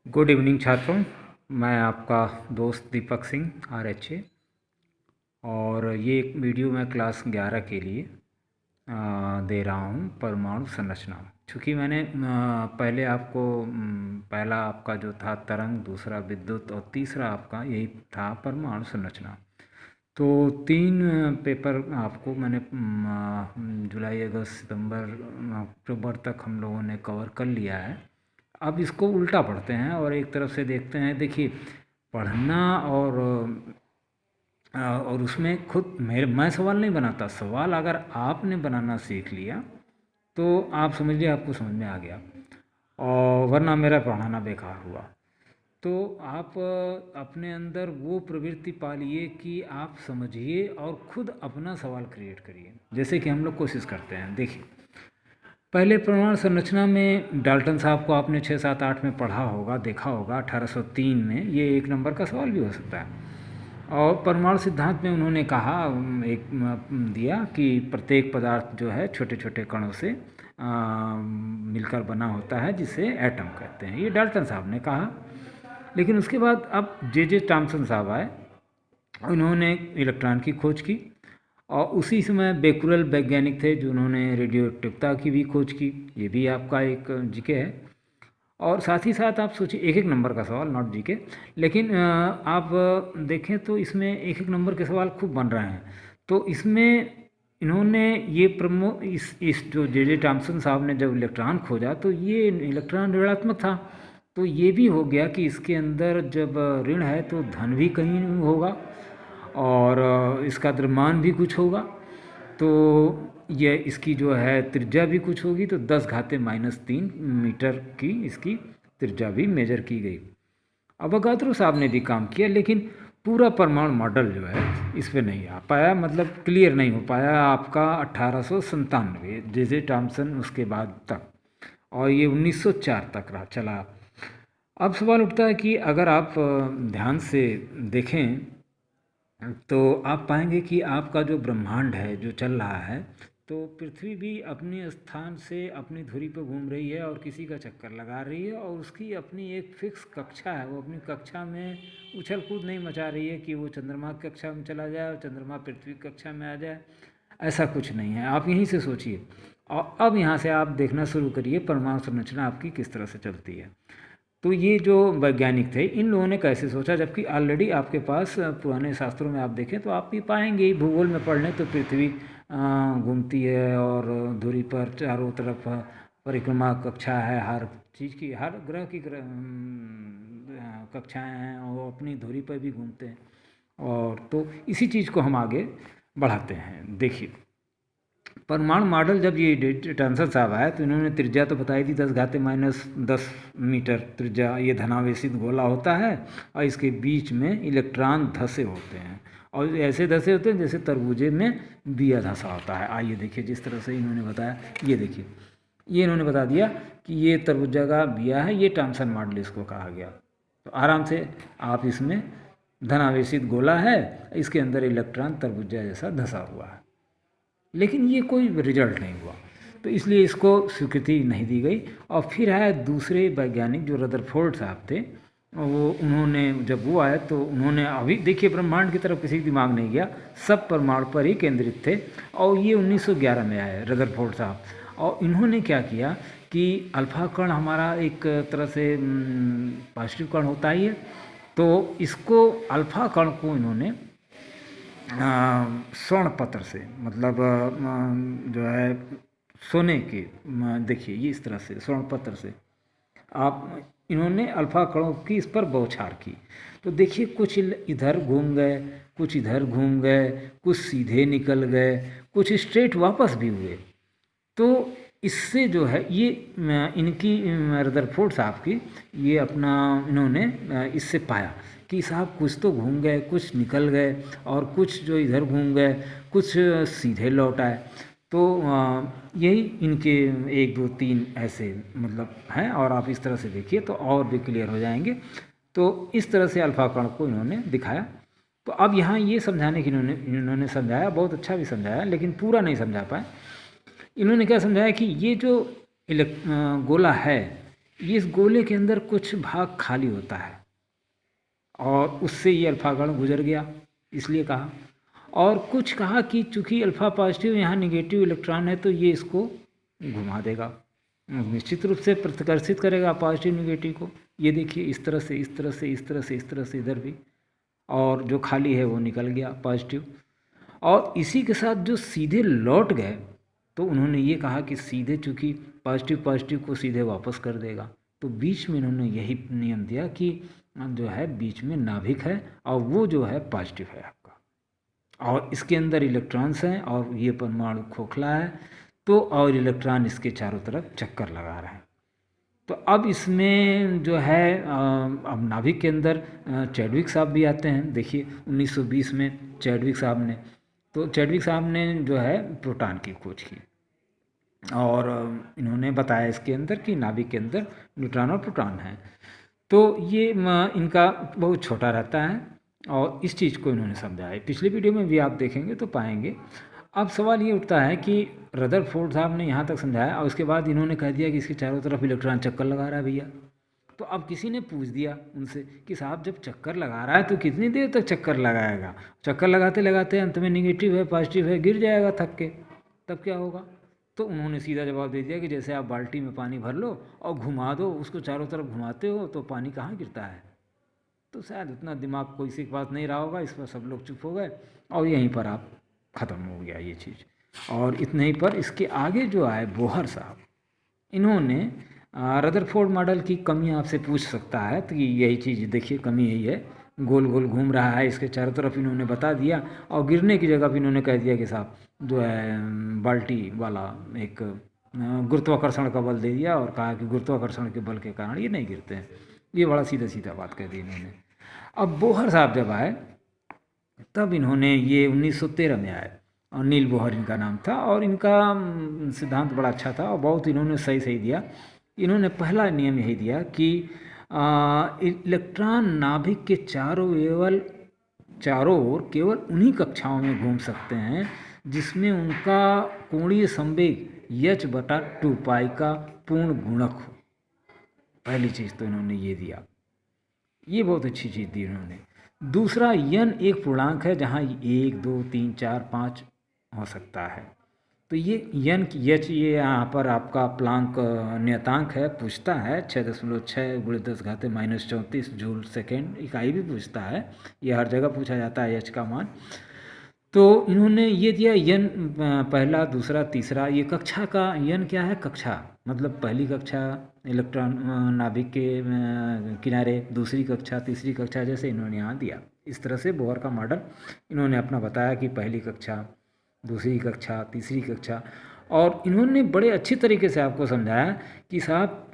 Good evening छात्रों। मैं आपका दोस्त दीपक सिंह RH और ये एक वीडियो मैं क्लास 11 के लिए दे रहा हूँ परमाणु संरचना। चूँकि मैंने पहले आपको पहला आपका जो था तरंग, दूसरा विद्युत और तीसरा आपका यही था परमाणु संरचना। तो 3 पेपर आपको मैंने जुलाई, अगस्त, सितंबर, अक्टूबर तक हम लोगों ने कवर कर लिया है। अब इसको उल्टा पढ़ते हैं और एक तरफ से देखते हैं। देखिए, पढ़ना और उसमें खुद मैं सवाल नहीं बनाता। सवाल अगर आपने बनाना सीख लिया तो आप समझिए आपको समझ में आ गया, और वरना मेरा पढ़ाना बेकार हुआ। तो आप अपने अंदर वो प्रवृत्ति पालिए कि आप समझिए और खुद अपना सवाल क्रिएट करिए, जैसे कि हम लोग कोशिश करते हैं। देखिए, पहले परमाणु संरचना में डाल्टन साहब को आपने 6, 7, 8 में पढ़ा होगा, देखा होगा। 1803 में ये 1 नंबर का सवाल भी हो सकता है। और परमाणु सिद्धांत में उन्होंने कहा, एक दिया कि प्रत्येक पदार्थ जो है छोटे छोटे कणों से मिलकर बना होता है, जिसे एटम कहते हैं। ये डाल्टन साहब ने कहा। लेकिन उसके बाद अब J.J. थॉमसन साहब आए, उन्होंने इलेक्ट्रॉन की खोज की। और उसी समय बेकुरल वैज्ञानिक थे जिन्होंने रेडियो एक्टिवता की भी खोज की। ये भी आपका एक जीके है। और साथ ही साथ आप सोचिए, 1-1 नंबर का सवाल, नॉट जीके। लेकिन आप देखें तो इसमें 1-1 नंबर के सवाल खूब बन रहे हैं। तो इसमें इन्होंने ये इस जो J.J. थॉमसन साहब ने जब इलेक्ट्रॉन खोजा तो ये इलेक्ट्रॉन ऋणात्मक था। तो ये भी हो गया कि इसके अंदर जब ऋण है तो धन भी कहीं होगा और इसका द्रव्यमान भी कुछ होगा। तो ये इसकी जो है त्रिज्या भी कुछ होगी। तो 10⁻³ मीटर की इसकी त्रिज्या भी मेजर की गई। अवोगाद्रो साहब ने भी काम किया, लेकिन पूरा परमाणु मॉडल जो है इस पर नहीं आ पाया, मतलब क्लियर नहीं हो पाया आपका 1897 J.J. थॉमसन उसके बाद तक, और ये 1904 तक रहा चला। अब सवाल उठता है कि अगर आप ध्यान से देखें तो आप पाएंगे कि आपका जो ब्रह्मांड है जो चल रहा है, तो पृथ्वी भी अपने स्थान से अपनी धुरी पर घूम रही है और किसी का चक्कर लगा रही है, और उसकी अपनी एक फिक्स कक्षा है। वो अपनी कक्षा में उछल कूद नहीं मचा रही है कि वो चंद्रमा की कक्षा में चला जाए और चंद्रमा पृथ्वी की कक्षा में आ जाए। ऐसा कुछ नहीं है। आप यहीं से सोचिए और अब यहाँ से आप देखना शुरू करिए परमाणु संरचना आपकी किस तरह से चलती है। तो ये जो वैज्ञानिक थे, इन लोगों ने कैसे सोचा, जबकि ऑलरेडी आपके पास पुराने शास्त्रों में आप देखें तो आप भी पाएंगे, भूगोल में पढ़ लें तो पृथ्वी घूमती है और धुरी पर चारों तरफ परिक्रमा कक्षा है, हर चीज़ की, हर ग्रह की कक्षाएं हैं, और अपनी धुरी पर भी घूमते हैं। और तो इसी चीज़ को हम आगे बढ़ाते हैं। देखिए, परमाणु मॉडल जब ये थॉमसन साहब आए तो इन्होंने त्रिज्या तो बताई थी 10⁻10 मीटर त्रिज्या। ये धनावेशित गोला होता है और इसके बीच में इलेक्ट्रॉन धसे होते हैं, और ऐसे धसे होते हैं जैसे तरबूजे में बिया धसा होता है। आइए देखिए, जिस तरह से इन्होंने बताया, ये देखिए, ये इन्होंने बता दिया कि ये तरबूजा का बिया है, ये थॉमसन मॉडल इसको कहा गया। तो आराम से आप इसमें धनावेशित गोला है, इसके अंदर इलेक्ट्रॉन तरबूजा जैसा धसा हुआ है, लेकिन ये कोई रिजल्ट नहीं हुआ, तो इसलिए इसको स्वीकृति नहीं दी गई। और फिर आए दूसरे वैज्ञानिक जो रदरफोर्ड साहब थे, वो उन्होंने जब वो आए तो उन्होंने, अभी देखिए, ब्रह्मांड की तरफ किसी दिमाग नहीं गया, सब परमाणु पर ही केंद्रित थे। और ये 1911 में आए रदरफोर्ड साहब, और इन्होंने क्या किया कि अल्फा कण हमारा एक तरह से पॉजिटिव कण होता ही है, तो इसको अल्फा कण को इन्होंने स्वर्ण पत्र से, मतलब जो है सोने के, देखिए ये इस तरह से स्वर्ण पत्र से आप, इन्होंने अल्फा कणों की इस पर बौछार की। तो देखिए, कुछ इधर घूम गए, कुछ इधर घूम गए, कुछ सीधे निकल गए, कुछ स्ट्रेट वापस भी हुए। तो इससे जो है ये इनकी रदरफोर्ड साहब की ये अपना इन्होंने इससे पाया कि साहब कुछ तो घूम गए, कुछ निकल गए, और कुछ जो इधर घूम गए, कुछ सीधे लौट आए। तो यही इनके 1, 2, 3 ऐसे मतलब हैं, और आप इस तरह से देखिए तो और भी क्लियर हो जाएंगे। तो इस तरह से अल्फा कण को इन्होंने दिखाया। तो अब यहाँ ये समझाने की इन्होंने समझाया, बहुत अच्छा भी समझाया, लेकिन पूरा नहीं समझा पाए। इन्होंने क्या समझाया कि ये जो गोला है, ये इस गोले के अंदर कुछ भाग खाली होता है और उससे ये अल्फा कण गुजर गया, इसलिए कहा। और कुछ कहा कि चूंकि अल्फा पॉजिटिव यहाँ निगेटिव इलेक्ट्रॉन है तो ये इसको घुमा देगा, निश्चित रूप से प्रतिकर्षित करेगा पॉजिटिव निगेटिव को। ये देखिए इस तरह से, इस तरह से, इस तरह से, इस तरह से इधर भी, और जो खाली है वो निकल गया पॉजिटिव। और इसी के साथ जो सीधे लौट गए तो उन्होंने ये कहा कि सीधे चूंकि पॉजिटिव पॉजिटिव को सीधे वापस कर देगा, तो बीच में उन्होंने यही नियम दिया कि जो है बीच में नाभिक है और वो जो है पॉजिटिव है आपका, और इसके अंदर इलेक्ट्रॉन्स हैं और ये परमाणु खोखला है, तो और इलेक्ट्रॉन इसके चारों तरफ चक्कर लगा रहे हैं। तो अब इसमें जो है अब नाभिक के अंदर चैडविक साहब भी आते हैं। देखिए 1920 में चैडविक साहब ने, तो चैडविक साहब ने जो है प्रोटॉन की खोज की और इन्होंने बताया इसके अंदर कि नाभिक के अंदर न्यूट्रॉन और प्रोटॉन हैं। तो ये इनका बहुत छोटा रहता है और इस चीज़ को इन्होंने समझाया। पिछले वीडियो में भी आप देखेंगे तो पाएंगे। अब सवाल ये उठता है कि रदरफोर्ड साहब ने यहाँ तक समझाया और उसके बाद इन्होंने कह दिया कि इसके चारों तरफ इलेक्ट्रॉन चक्कर लगा रहा है भैया। तो अब किसी ने पूछ दिया उनसे कि साहब जब चक्कर लगा रहा है तो कितनी देर तक चक्कर लगाएगा? चक्कर लगाते लगाते अंत में निगेटिव है पॉजिटिव है गिर जाएगा थक के, तब क्या होगा? तो उन्होंने सीधा जवाब दे दिया कि जैसे आप बाल्टी में पानी भर लो और घुमा दो, उसको चारों तरफ घुमाते हो तो पानी कहाँ गिरता है। तो शायद उतना दिमाग कोई सी बात नहीं रहा होगा, इस पर सब लोग चुप हो गए और यहीं पर आप ख़त्म हो गया ये चीज़। और इतने ही पर इसके आगे जो आए बोहर साहब, इन्होंने रदरफोर्ड मॉडल की कमी आपसे पूछ सकता है तो यही चीज़ देखिए, कमी यही है, गोल गोल घूम रहा है इसके चारों तरफ, इन्होंने बता दिया। और गिरने की जगह भी इन्होंने कह दिया कि साहब जो है बाल्टी वाला एक गुरुत्वाकर्षण का बल दे दिया और कहा कि गुरुत्वाकर्षण के बल के कारण ये नहीं गिरते हैं। ये बड़ा सीधा सीधा बात कह दी इन्होंने। अब बोहर साहब जब आए तब इन्होंने ये 1913 में आए और नील बोहर इनका नाम था और इनका सिद्धांत बड़ा अच्छा था और बहुत इन्होंने सही सही दिया। इन्होंने पहला नियम यही दिया कि इलेक्ट्रॉन नाभिक के चारों ओर केवल उन्हीं कक्षाओं में घूम सकते हैं जिसमें उनका कोणीय संवेग h/2 पाई का पूर्ण गुणक हो। पहली चीज़ तो इन्होंने ये दिया, ये बहुत अच्छी चीज़ दी इन्होंने। दूसरा, यन एक पूर्णांक है जहाँ 1 2 3 4 5 हो सकता है। तो ये यन की एच ये यहाँ पर आपका प्लांक नियतांक है, पूछता है 6.6 × 10⁻³ जूल सेकेंड इकाई भी पूछता है, ये हर जगह पूछा जाता है एच का मान। तो इन्होंने ये दिया यन पहला, दूसरा, तीसरा। ये कक्षा का यन क्या है? कक्षा मतलब पहली कक्षा इलेक्ट्रॉन नाभिक के किनारे, दूसरी कक्षा, तीसरी कक्षा, जैसे इन्होंने यहाँ दिया। इस तरह से बोहर का मॉडल इन्होंने अपना बताया कि पहली कक्षा, दूसरी कक्षा, तीसरी कक्षा। और इन्होंने बड़े अच्छी तरीके से आपको समझाया कि साहब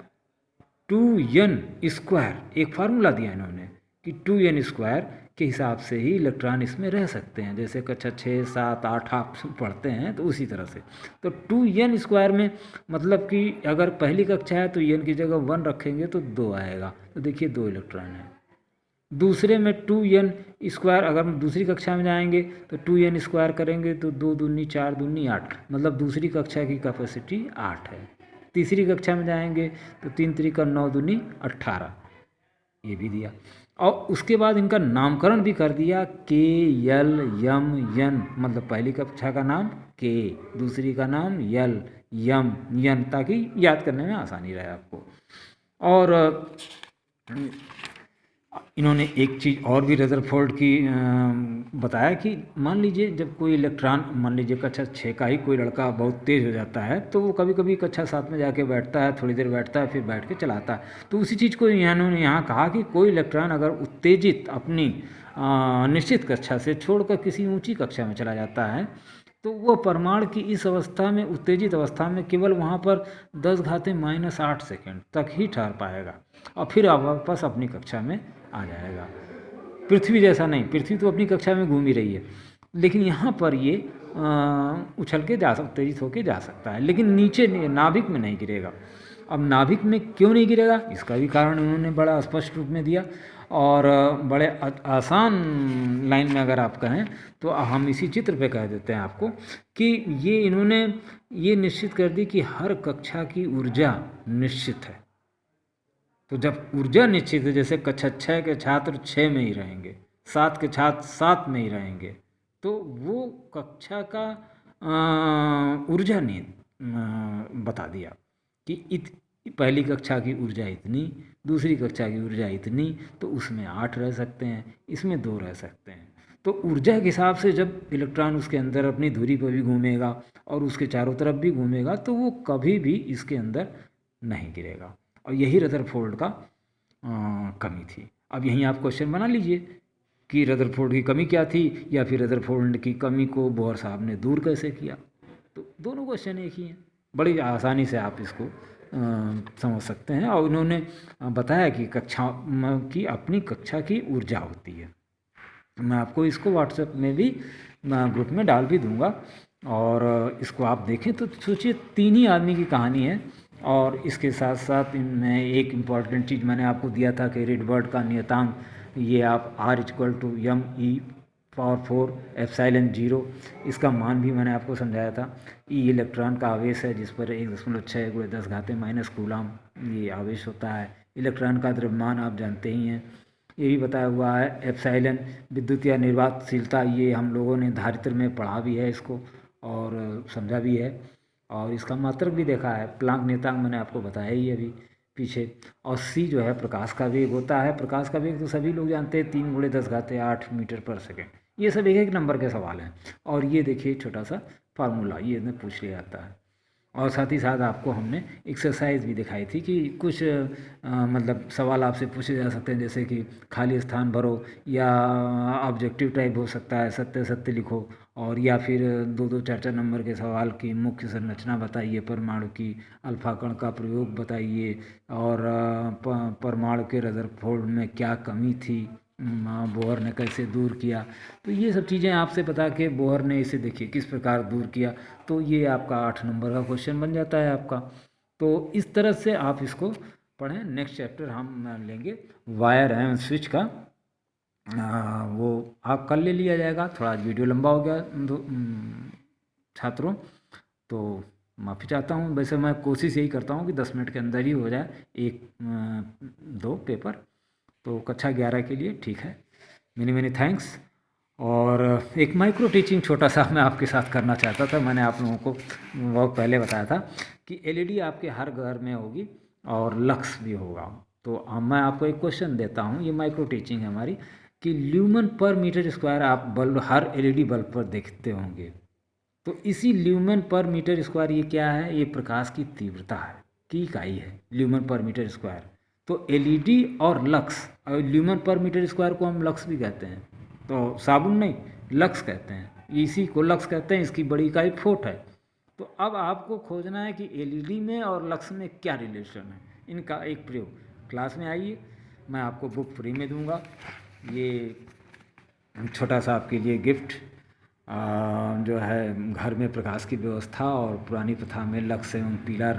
2n², एक फार्मूला दिया इन्होंने कि 2n² के हिसाब से ही इलेक्ट्रॉन इसमें रह सकते हैं। जैसे कक्षा 6 7 8 आप पढ़ते हैं तो उसी तरह से। तो 2n² में मतलब कि अगर पहली कक्षा है तो n की जगह 1 रखेंगे तो 2 आएगा, तो देखिए 2 इलेक्ट्रॉन है। दूसरे में 2n², अगर हम दूसरी कक्षा में जाएंगे तो 2n² करेंगे तो 2 दूनी 4 दूनी 8, मतलब दूसरी कक्षा की कैपेसिटी 8 है। तीसरी कक्षा में जाएंगे तो 3 3 9 दूनी 18, ये भी दिया। और उसके बाद इनका नामकरण भी कर दिया, के यल यम यन, मतलब पहली कक्षा का नाम के, दूसरी का नाम यल यम यन, ताकि याद करने में आसानी रहे आपको। और इन्होंने एक चीज़ और भी रदरफोर्ड की बताया कि मान लीजिए जब कोई इलेक्ट्रॉन, मान लीजिए कक्षा 6 का ही कोई लड़का बहुत तेज़ हो जाता है तो वो कभी कभी कक्षा 7 में जाके बैठता है, थोड़ी देर बैठता है, फिर बैठ के चलाता है। तो उसी चीज़ को इन्होंने यहाँ कहा कि कोई इलेक्ट्रॉन अगर उत्तेजित अपनी निश्चित कक्षा से छोड़कर किसी ऊँची कक्षा में चला जाता है तो वो परमाणु की इस अवस्था में, उत्तेजित अवस्था में, केवल वहाँ पर 10⁻⁸ सेकेंड तक ही ठहर पाएगा और फिर वापस अपनी कक्षा में आ जाएगा। पृथ्वी जैसा नहीं, पृथ्वी तो अपनी कक्षा में घूम ही रही है, लेकिन यहाँ पर ये उछल के जा सकता, उत्तेजित होके जा सकता है, लेकिन नीचे नाभिक में नहीं गिरेगा। अब नाभिक में क्यों नहीं गिरेगा, इसका भी कारण उन्होंने बड़ा स्पष्ट रूप में दिया और बड़े आसान लाइन में अगर आप कहें तो हम इसी चित्र पे कह देते हैं आपको कि ये इन्होंने ये निश्चित कर दी कि हर कक्षा की ऊर्जा निश्चित है। तो जब ऊर्जा निश्चित है, जैसे कक्षा 6 के छात्र 6 में ही रहेंगे, 7 के छात्र 7 में ही रहेंगे, तो वो कक्षा का ऊर्जा ने बता दिया कि पहली कक्षा की ऊर्जा इतनी, दूसरी कक्षा की ऊर्जा इतनी, तो उसमें 8 रह सकते हैं, इसमें 2 रह सकते हैं। तो ऊर्जा के हिसाब से जब इलेक्ट्रॉन उसके अंदर अपनी धुरी पर भी घूमेगा और उसके चारों तरफ भी घूमेगा, तो वो कभी भी इसके अंदर नहीं गिरेगा। और यही रदरफोर्ड का कमी थी। अब यहीं आप क्वेश्चन बना लीजिए कि रदरफोर्ड की कमी क्या थी, या फिर रदरफोर्ड की कमी को बोहर साहब ने दूर कैसे किया। तो दोनों क्वेश्चन एक ही हैं, बड़ी आसानी से आप इसको समझ सकते हैं। और उन्होंने बताया कि कक्षा की अपनी कक्षा की ऊर्जा होती है। मैं आपको इसको व्हाट्सएप में भी ग्रुप में डाल भी दूंगा, और इसको आप देखें तो सोचिए 3 ही आदमी की कहानी है। और इसके साथ साथ इनमें एक इम्पॉर्टेंट चीज़ मैंने आपको दिया था कि रिडबर्ड का नियतांक, ये आप R=m e⁴ इसका मान भी मैंने आपको समझाया था। ई इलेक्ट्रॉन का आवेश है जिस पर 1.6 × 10⁻³ कूलम ये आवेश होता है। इलेक्ट्रॉन का द्रव्यमान आप जानते ही हैं, ये भी बताया हुआ है। एप्सिलॉन विद्युत या निर्वातशीलता, ये हम लोगों ने धारित्र में पढ़ा भी है इसको और समझा भी है, और इसका मात्रक भी देखा है। प्लांक नियतांक मैंने आपको बताया ही अभी पीछे। और सी जो है प्रकाश का वेग होता है। प्रकाश का वेग तो सभी लोग जानते हैं, 3 × 10⁸ मीटर/सेकेंड। ये सब एक एक नंबर के सवाल हैं। और ये देखिए छोटा सा फार्मूला, ये पूछ लिया जाता है। और साथ ही साथ आपको हमने एक्सरसाइज भी दिखाई थी कि कुछ मतलब सवाल आपसे पूछे जा सकते हैं, जैसे कि खाली स्थान भरो, या ऑब्जेक्टिव टाइप हो सकता है, सत्य सत्य लिखो, और या फिर 2-2 4-4 नंबर के सवाल की मुख्य संरचना बताइए, परमाणु की, अल्फा कण का प्रयोग बताइए, और परमाणु के रदरफोर्ड में क्या कमी थी, बोहर ने कैसे दूर किया। तो ये सब चीज़ें आपसे बता के बोहर ने इसे देखिए किस प्रकार दूर किया, तो ये आपका 8 नंबर का क्वेश्चन बन जाता है आपका। तो इस तरह से आप इसको पढ़ें। नेक्स्ट चैप्टर हम लेंगे वायर एवं स्विच का, वो आप कल ले लिया जाएगा। थोड़ा वीडियो लंबा हो गया छात्रों, तो माफ़ी चाहता हूँ। वैसे मैं कोशिश यही करता हूँ कि 10 मिनट के अंदर ही हो जाए 1-2 पेपर, तो कक्षा 11 के लिए ठीक है। Many thanks. और एक माइक्रो टीचिंग छोटा सा मैं आपके साथ करना चाहता था। मैंने आप लोगों को बहुत पहले बताया था कि एलईडी आपके हर घर में होगी और लक्स भी होगा। तो अब मैं आपको एक क्वेश्चन देता हूँ, ये माइक्रो टीचिंग है हमारी, कि ल्यूमन पर मीटर स्क्वायर आप बल्ब हर एलईडी बल्ब पर देखते होंगे। तो इसी ल्यूमन पर मीटर स्क्वायर ये क्या है? ये प्रकाश की तीव्रता है की इकाई है, ल्यूमन पर मीटर स्क्वायर। तो एलईडी और लक्स, और ल्यूमन पर मीटर स्क्वायर को हम लक्स भी कहते हैं, तो साबुन नहीं लक्स कहते हैं, इसी को लक्स कहते हैं। इसकी बड़ी इकाई फुट है। तो अब आपको खोजना है कि एलईडी में और लक्स में क्या रिलेशन है, इनका एक प्रयोग। क्लास में आइए, मैं आपको बुक फ्री में दूंगा। ये छोटा सा आपके लिए गिफ्ट जो है, घर में प्रकाश की व्यवस्था और पुरानी प्रथा में लक्स एवं पीला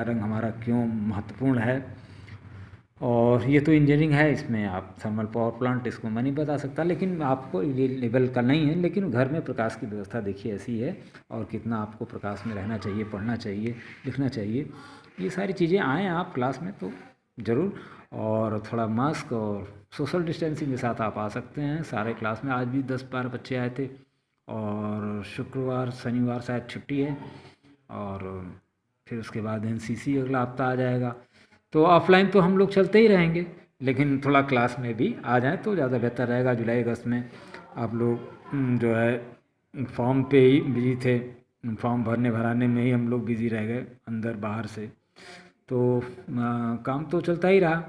रंग हमारा क्यों महत्वपूर्ण है। और ये तो इंजीनियरिंग है, इसमें आप थर्मल पावर प्लांट, इसको मैं नहीं बता सकता, लेकिन आपको ये लेवल का नहीं है। लेकिन घर में प्रकाश की व्यवस्था देखिए ऐसी है, और कितना आपको प्रकाश में रहना चाहिए, पढ़ना चाहिए, लिखना चाहिए। ये सारी चीज़ें आएँ आप क्लास में तो ज़रूर, और थोड़ा मास्क और सोशल डिस्टेंसिंग के साथ आप आ सकते हैं सारे क्लास में। आज भी 10-12 बच्चे आए थे, और शुक्रवार शनिवार शायद छुट्टी है, और फिर उसके बाद एनसीसी अगला हफ्ता आ जाएगा। तो ऑफलाइन तो हम लोग चलते ही रहेंगे, लेकिन थोड़ा क्लास में भी आ जाएं तो ज़्यादा बेहतर रहेगा। जुलाई अगस्त में आप लोग जो है फॉर्म पे ही बिजी थे, फॉर्म भराने में ही हम लोग बिजी रह गए अंदर बाहर से। तो काम तो चलता ही रहा,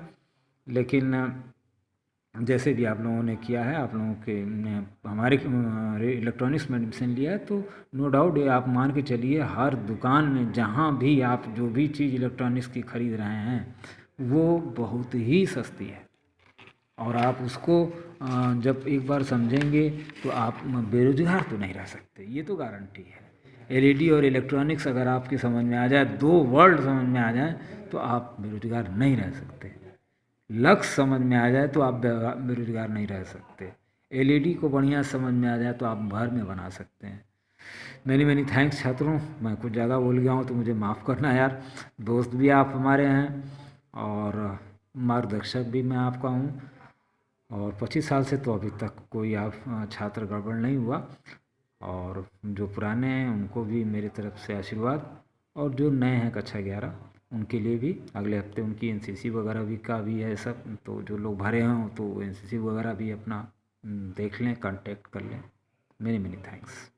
लेकिन जैसे भी आप लोगों ने किया है, आप लोगों के हमारे इलेक्ट्रॉनिक्स में एडमिशन लिया है, तो नो डाउट ये आप मान के चलिए हर दुकान में जहाँ भी आप जो भी चीज़ इलेक्ट्रॉनिक्स की ख़रीद रहे हैं वो बहुत ही सस्ती है। और आप उसको जब एक बार समझेंगे तो आप बेरोजगार तो नहीं रह सकते, ये तो गारंटी है। एलईडी और इलेक्ट्रॉनिक्स अगर आपकी समझ में आ जाए, 2 वर्ड समझ में आ जाए, तो आप बेरोजगार नहीं रह सकते। लक्ष्य समझ में आ जाए तो आप बेरोजगार नहीं रह सकते। एलईडी को बढ़िया समझ में आ जाए तो आप घर में बना सकते हैं। मेनी थैंक्स छात्रों, मैं कुछ ज़्यादा बोल गया हूँ तो मुझे माफ़ करना यार। दोस्त भी आप हमारे हैं, और मार्गदर्शक भी मैं आपका हूँ, और 25 साल से तो अभी तक कोई आप छात्र गड़बड़ नहीं हुआ। और जो पुराने हैं उनको भी मेरी तरफ से आशीर्वाद, और जो नए हैं कक्षा 11 उनके लिए भी अगले हफ्ते उनकी एनसीसी वगैरह भी का भी है सब, तो जो लोग भरे हों तो एनसीसी वगैरह भी अपना देख लें, कांटेक्ट कर लें। Many many thanks.